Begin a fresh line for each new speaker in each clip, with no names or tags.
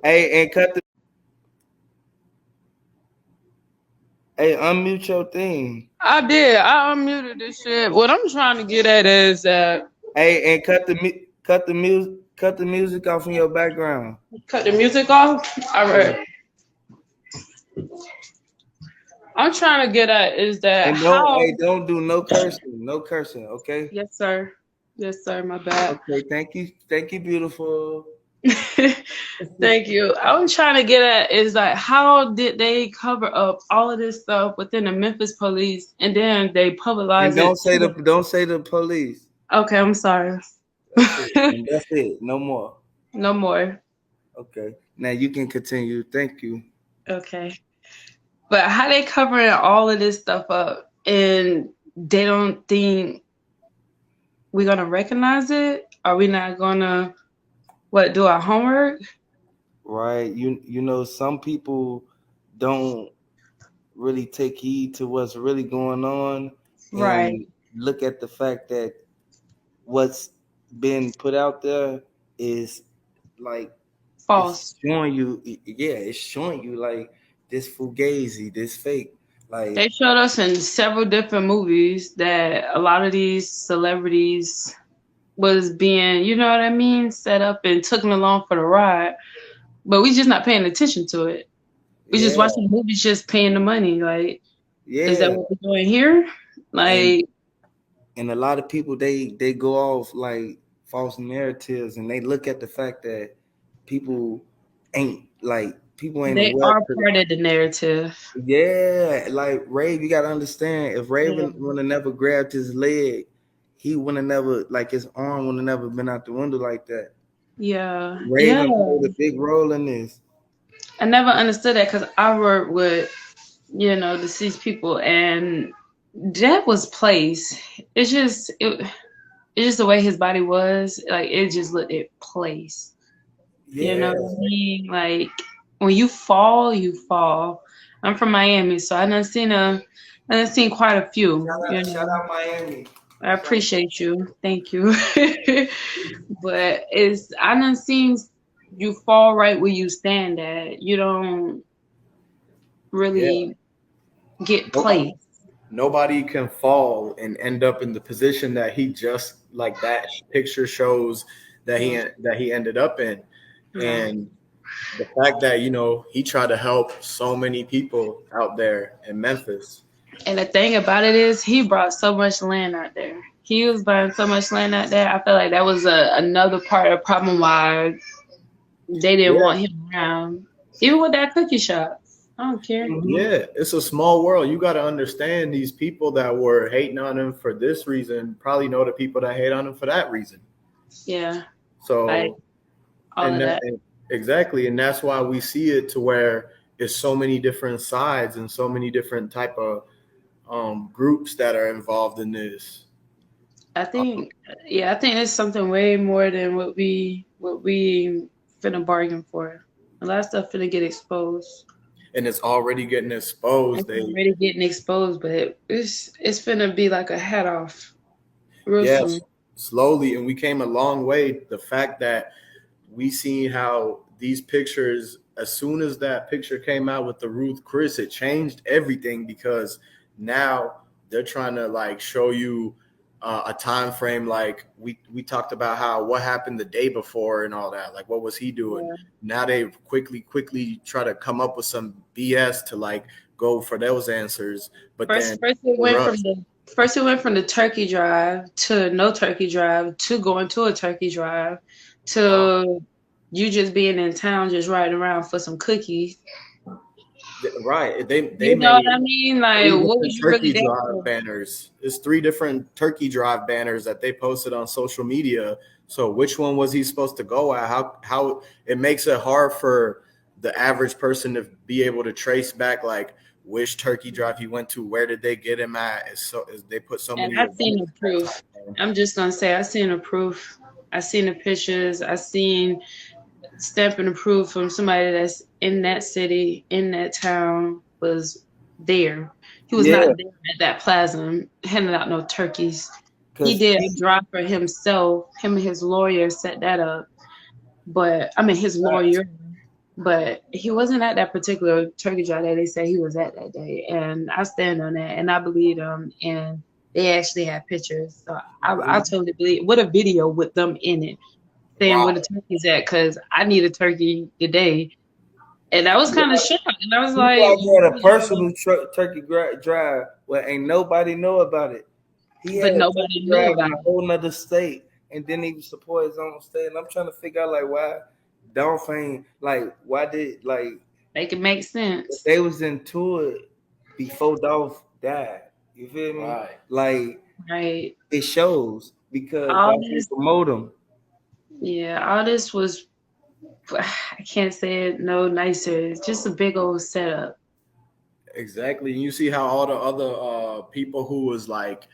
Hey, and cut the. Hey, unmute your thing.
I did. I unmuted this shit. What I'm trying to get at is that
Hey, and cut the music off in your background.
cut the music off. All
Yeah.
right. I'm trying to get at is that
And don't
how.
hey, don't do no cursing. No cursing, okay?
Yes, sir. Yes, sir. My bad.
Okay, thank you. Thank you, beautiful.
Thank you. I'm trying to get at is like how did they cover up all of this stuff within the Memphis police and then they
And
publicize it to the.
don't say the police.
Okay, I'm sorry.
That's it. And that's it. No more.
No more.
Okay. Now you can continue. Thank you.
Okay. But how they covering all of this stuff up and they don't think we're gonna recognize it? Are we not gonna do our homework?
Right. You know, some people don't really take heed to what's really going on
Right.
and look at the fact that what's been put out there is like it's
False.
showing you yeah, it's showing you like this fugazi, this fake. Like
They showed us in several different movies that a lot of these celebrities was being, you know what I mean, set up and taken along for the ride. But we just not paying attention to it. We just
yeah,
watching the movies, just paying the money. Like, is that
yeah.
what we're doing here?
And
Like,
a lot of people they go off like false narratives and they look at the fact that people people ain't
they
aware.
are part of the narrative.
Yeah, like Ray, you gotta understand. If
Yeah.
Raven would have never grabbed his leg, he would have never like his arm would have never been out the window like that.
Yeah. Yeah.
Raven played a big role in this.
I never understood that because I work with, deceased people, and that was placed. It's just the way his body was. Like it just looked at place. You know
Yeah,
what I mean? Like when you fall, you fall. I'm from Miami, so I done seen quite a few. You
shout
know,
out Miami.
I
Shout out.
appreciate you. Thank you. But I done seen you fall right where you stand at. You don't
Yeah,
really get
nope.
placed.
Nobody can fall and end up in the position that he just like that picture shows
Yeah.
that he ended up in.
Yeah.
And the fact that he tried to help so many people out there in Memphis.
And the thing about it is, he brought so much land out there. He was buying so much land out there. I feel like that was another part of the problem why they didn't
Yeah,
want him around. Even with that cookie shop, I don't care.
Mhm.
yeah, it's a small world. You got to understand these people that were hating on him for this reason probably know the people that hate on him for that reason.
Yeah, like
So,
all
and,
of that.
exactly, and that's why we see it to where it's so many different sides and so many different type of groups that are involved in this.
I think, yeah, I think it's something way more than what we finna bargain for. A lot of stuff finna get exposed.
And it's already getting exposed.
It's
They,
already getting exposed, but it's finna be like a head off real soon.
yes, slowly, and we came a long way. The fact that we seen how these pictures, as soon as that picture came out with the Ruth Chris, it changed everything because now they're trying to like show you a time frame. Like we talked about how what happened the day before and all that. Like what was he doing?
Yeah.
Now they quickly try to come up with some BS to like go for those answers, but then
First it went from
corrupt.
the turkey drive to no turkey drive to going to a turkey drive to you just being in town just riding around for some cookies.
Right. They
You know what
made
I mean? Like
three
what
different
was you really
turkey
there
drive
for?
banners. There's three different turkey drive banners that they posted on social media. So which one was he supposed to go at? How it makes it hard for the average person to be able to trace back like which turkey drive he went to, where did they get him at? They put so
And
many
I seen the
events in that
proof.
time.
I'm just gonna say I seen the proof. I seen the pictures. I seen stamping the proof from somebody that's in that city, in that town, was there. He was not
Yeah,
there at that plaza handing out no turkeys. He
because
did a drive for himself. Him and his lawyer set that up. But I mean his lawyer. But he wasn't at that particular turkey drive that they said he was at that day, and I stand on that, and I believe them. And they actually had pictures, so I totally believe. What a video with them in it, saying where
Right.
the turkey's at, because I need a turkey today, and I was kind of shocked, and I was
He
like,
probably had a personal turkey drive where ain't nobody know about it. He had
but
a turkey
nobody knew
drive in
about
a
it.
whole nother state, and didn't even support his own state. And I'm trying to figure out like why Dolph ain't like why did like
Make it make sense,
they was into it before Dolph died. You feel me?
Right.
Like
right?
it shows because
All
Dolph
this,
didn't promote him.
yeah, all this was. I can't say it no nicer. It's just a big old setup.
Exactly. And you see how all the other people who was like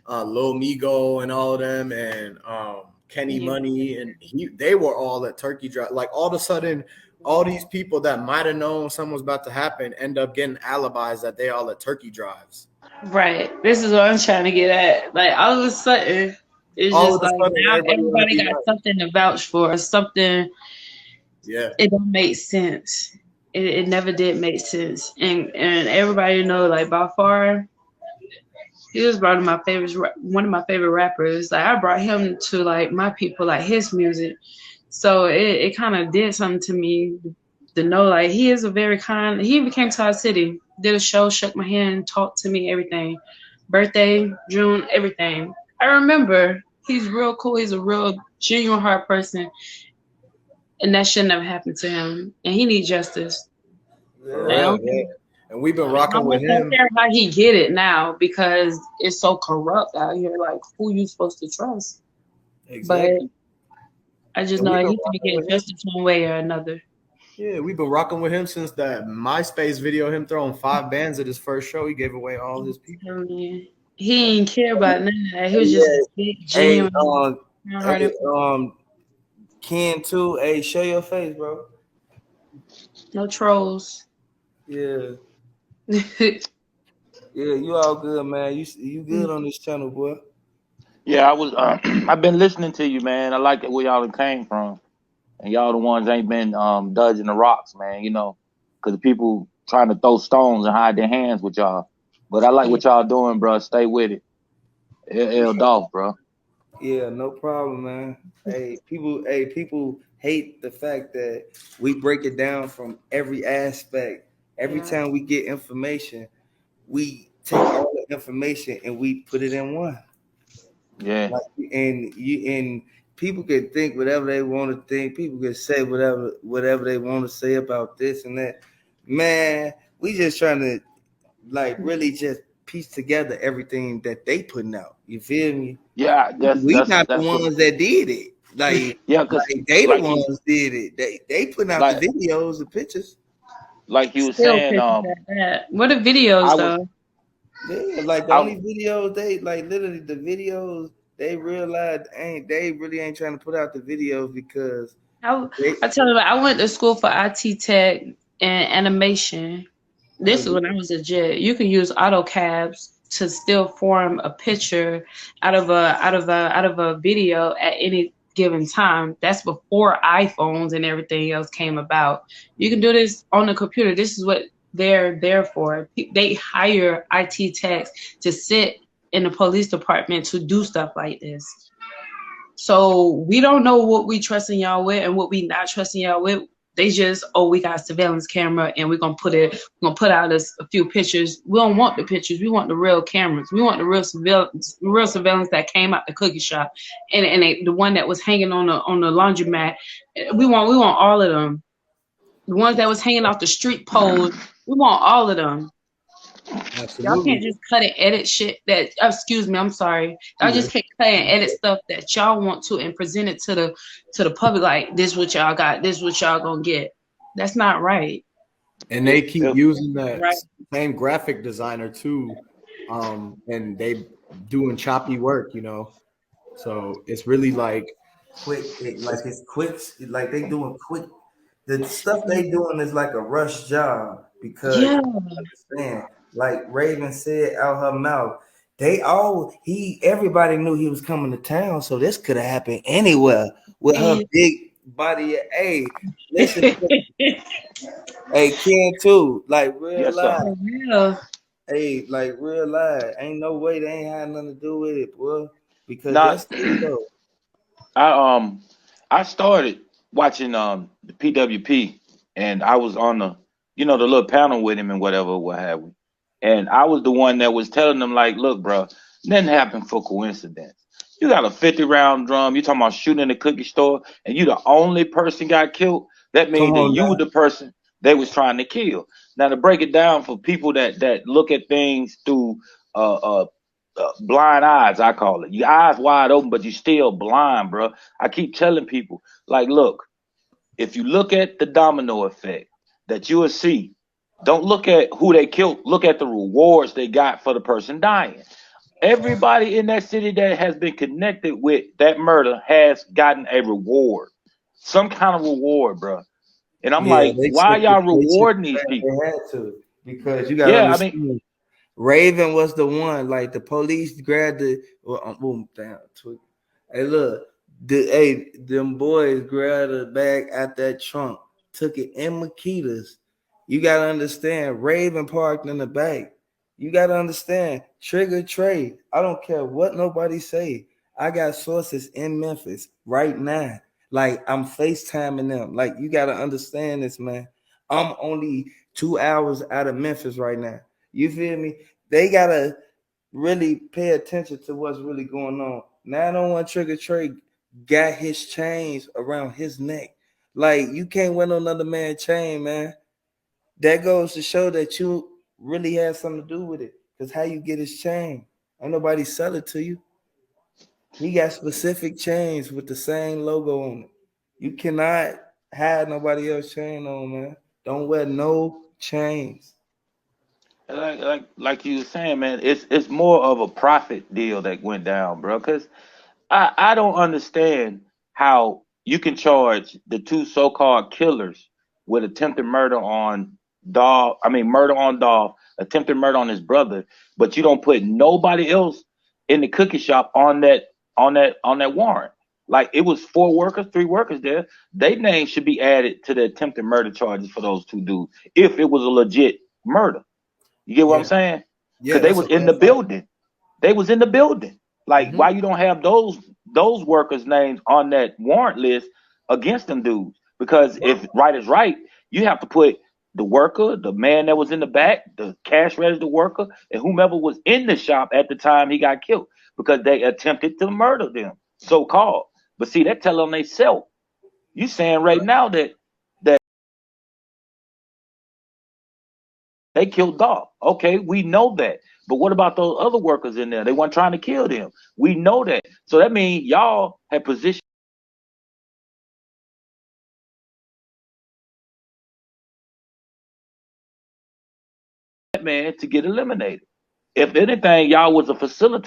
Lil Migo and all of them and Kenny
Yeah.
Money and they were all at Turkey Drive. Like all of a sudden, all these people that might have known something was about to happen end up getting alibis that they all at Turkey Drives.
Right. This is what I'm trying to get at. Like all of a sudden, it's
All
just
of a
like
sudden,
now
everybody want to
everybody
be
got
like,
something to vouch for, something.
yeah,
It don't make sense. It never did make sense, and everybody know like by far he was one of my favorite rappers. Like I brought him to like my people, like his music. So it kind of did something to me to know like he is a very kind. He even came to our city, did a show, shook my hand, talked to me, everything. Birthday, June, everything. I remember he's real cool. He's a real genuine heart person, and that should never happen to him. And he needs justice.
for
Like, I
real.
don't
Yeah.
care.
And we've been
I
rocking with
don't
him.
care how he get it now because it's so corrupt out here. Like, who you supposed to trust? But
Exactly.
I just
And
know
we've
like,
been
he's gonna
rocking
get
with him.
justice one way or another.
Yeah, we've been rocking with him since that MySpace video, him throwing 5 bands at his first show. He gave away all his people.
I mean, he ain't care about none of that. He was just
Yeah.
a big,
Hey,
genuine,
hey,
hearted.
Ken too. Hey, show your face, bro.
No trolls.
Yeah. Yeah, you all good, man. You good on this channel, boy.
Yeah, I was. I've been listening to you, man. I like it where y'all done came from, and y'all the ones ain't been dodging the rocks, man. You know, because people trying to throw stones and hide their hands with y'all. But I like
Yeah.
what y'all doing, bro. Stay with it. L Dolph, bro.
Yeah, no problem, man. People hate the fact that we break it down from every aspect. Every
Yeah.
time we get information, we take all the information and we put it in one.
Yeah,
Like, and people can think whatever they want to think. People can say whatever they want to say about this and that. Man, we just trying to like really just piece together everything that they putting out. You feel me?
yeah. That's
We
that's
not the
that's what.
ones that did it.
Yeah, cause
Like they the
like you
ones did it. They putting out the
like
videos, the pictures.
like you was
Still
saying.
pictures at that. What are videos
I was
though?
Yeah, like the
I
only videos they like literally the videos they realized they really ain't trying to put out the videos because
I,
they
I tell you, I went to school for IT tech and animation.
oh
This is when
yeah.
I was a jet. You can use AutoCAD to still form a picture out of a video at any given time. That's before iPhones and everything else came about. You can do this on the computer. This is what they're there for. They hire IT techs to sit in the police department to do stuff like this. So we don't know what we trusting y'all with and what we not trusting y'all with. They just, oh, we got a surveillance camera and we're gonna put out a few pictures. We don't want the pictures. We want the real cameras. We want the real surveillance that came out the cookie shop, and the one that was hanging on the laundromat. We want all of them. The ones that was hanging off the street poles. We want all of them. Y'all can't
Absolutely.
just cut and edit shit that excuse me, I'm sorry. Y'all
Yeah.
just can't cut and edit stuff that y'all want to and present it to the public like this what y'all got, this what y'all gonna get. That's not right.
And they keep
if
using that
Right.
same graphic designer too, and they doing choppy work, So it's really like
Like it's quick, like they doing quick. The stuff they doing is like a rush job because
Yeah.
understand, like Raven said out her mouth, everybody knew he was coming to town, so this could have happened anywhere with her
Yeah.
big body. Hey, listen, hey, Ken too. Like real
Yes, sir.
life.
For real.
Hey, like real life. Ain't no way they ain't had nothing to do with it, boy. Because
Now,
that's it though.
I started watching the PWP, and I was on the the little panel with him and whatever, what have we. And I was the one that was telling them like, look, bro, nothing happened for coincidence. You got a 50-round drum. You talking about shooting in a cookie store, and you the only person got killed. That
Come
means that
on
you were
now.
the person they was trying to kill. Now to break it down for people that look at things through uh, uh, blind eyes, I call it. Your eyes wide open, but you still blind, bro. I keep telling people, like, look, if you look at the domino effect, that you will see. Don't look at who they killed. Look at the rewards they got for the person dying. Everybody in that city that has been connected with that murder has gotten a reward, some kind of reward, bro. And I'm
Yeah,
like, why y'all
they took
rewarding
the
these
fact
people?
they had to because you gotta
Yeah, I mean,
understand. Raven was the one. Like the police grabbed the. Well, boom, down. Hey, look, them boys grabbed the bag out that trunk, took it in Makedas. You gotta understand. Raven parked in the back. You gotta understand. Trigger trade. I don't care what nobody say. I got sources in Memphis right now. Like I'm FaceTiming them. Like you gotta understand this, man. I'm only 2 hours out of Memphis right now. You feel me? They gotta really pay attention to what's really going on. 901 Trigger Trey got his chains around his neck. Like you can't wear no another man's chain, man. That goes to show that you really had something to do with it. Cause how you get his chain? Ain't nobody sell it to you. He got specific chains with the same logo on it. You cannot have nobody else chain on, man. Don't wear no chains.
like you were saying, man, it's more of a profit deal that went down, bro. Because I don't understand how you can charge the two so-called killers with attempted murder on Dolph. I mean, murder on Dolph, attempted murder on his brother, but you don't put nobody else in the cookie shop on that warrant. Like it was 4 workers, 3 workers there. Their names should be added to the attempted murder charges for those two dudes if it was a legit murder. You get what I'm
Yeah.
saying?
Yeah,
Because they
that's a
was in
real
the
fact.
building. They was in the building. Like,
Mm-hmm.
why you don't have those workers' names on that warrant list against them dudes? Because if right is right, you have to put the worker, the man that was in the back, the cash register worker, and whomever was in the shop at the time he got killed because they attempted to murder them, so called. But see, that tell them they self. You saying right now that they killed Dolph. Okay, we know that. But what about those other workers in there? They weren't trying to kill them. We know that. So that means y'all had positioned that man to get eliminated. If anything, y'all was a facilitator.